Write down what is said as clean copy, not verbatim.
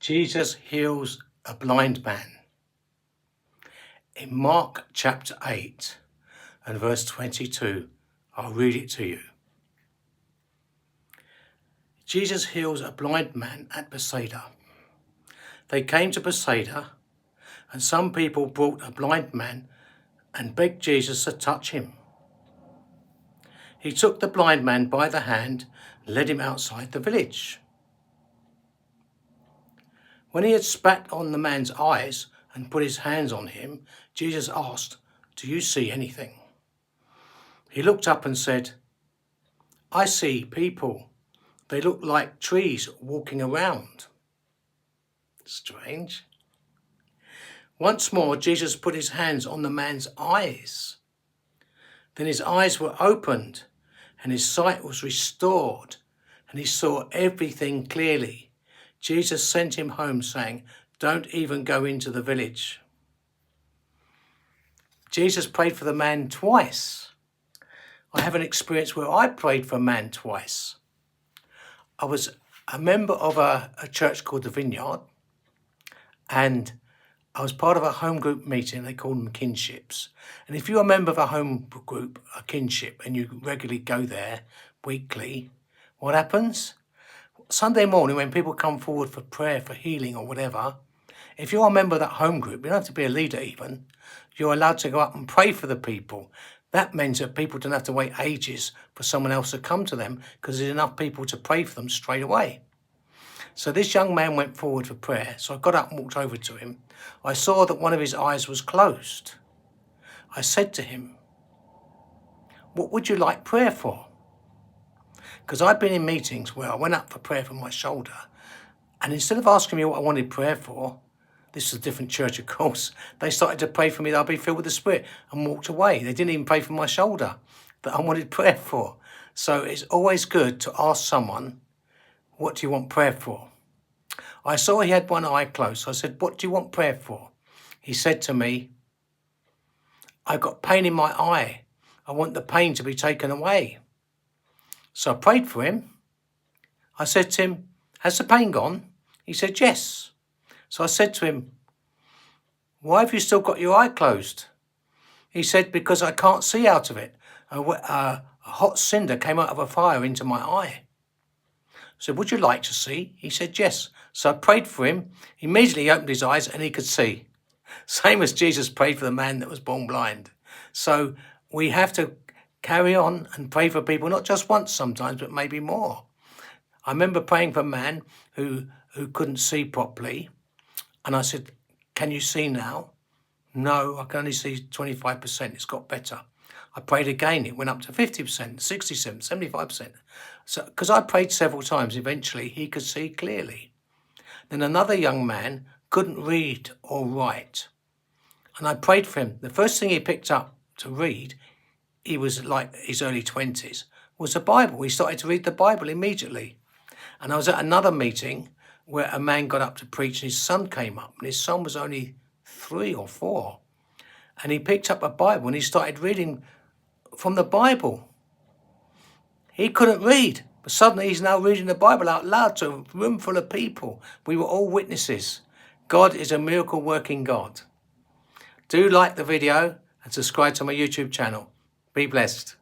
Jesus heals a blind man. In Mark chapter 8 and verse 22, I'll read it to you. Jesus heals a blind man at Bethsaida. They came to Bethsaida, and some people brought a blind man and begged Jesus to touch him. He took the blind man by the hand and led him outside the village. When he had spat on the man's eyes and put his hands on him, Jesus asked, "Do you see anything?" He looked up and said, "I see people. They look like trees walking around." Strange. Once more, Jesus put his hands on the man's eyes. Then his eyes were opened and his sight was restored and he saw everything clearly. Jesus sent him home saying, "Don't even go into the village." Jesus prayed for the man twice. I have an experience where I prayed for a man twice. I was a member of a church called the Vineyard, and I was part of a home group meeting. They call them kinships. And if you're a member of a home group, a kinship, and you regularly go there weekly, what happens? Sunday morning, when people come forward for prayer, for healing or whatever, if you're a member of that home group, you don't have to be a leader even, you're allowed to go up and pray for the people. That means that people don't have to wait ages for someone else to come to them because there's enough people to pray for them straight away. So this young man went forward for prayer. So I got up and walked over to him. I saw that one of his eyes was closed. I said to him, "What would you like prayer for?" Because I'd been in meetings where I went up for prayer for my shoulder, and instead of asking me what I wanted prayer for, this is a different church, of course, they started to pray for me that I'd be filled with the Spirit and walked away. They didn't even pray for my shoulder that I wanted prayer for. So it's always good to ask someone, "What do you want prayer for?" I saw he had one eye closed. So I said, "What do you want prayer for?" He said to me, "I've got pain in my eye. I want the pain to be taken away." So I prayed for him. I said to him, "Has the pain gone?" He said, "Yes." So I said to him, "Why have you still got your eye closed?" He said, "Because I can't see out of it. A hot cinder came out of a fire into my eye." I said, "Would you like to see?" He said, "Yes." So I prayed for him. Immediately he opened his eyes and he could see. Same as Jesus prayed for the man that was born blind. So we have to carry on and pray for people, not just once sometimes, but maybe more. I remember praying for a man who couldn't see properly. And I said, "Can you see now?" "No, I can only see 25%. It's got better." I prayed again. It went up to 50%, 67%, 75%. So, because I prayed several times, eventually he could see clearly. Then another young man couldn't read or write. And I prayed for him. The first thing he picked up to read, he was like his early 20s, was the Bible. He started to read the Bible immediately. And I was at another meeting where a man got up to preach and his son came up, and his son was only 3 or 4. And he picked up a Bible and he started reading from the Bible. He couldn't read, but suddenly he's now reading the Bible out loud to a room full of people. We were all witnesses. God is a miracle working God. Do like the video and subscribe to my YouTube channel. Be blessed.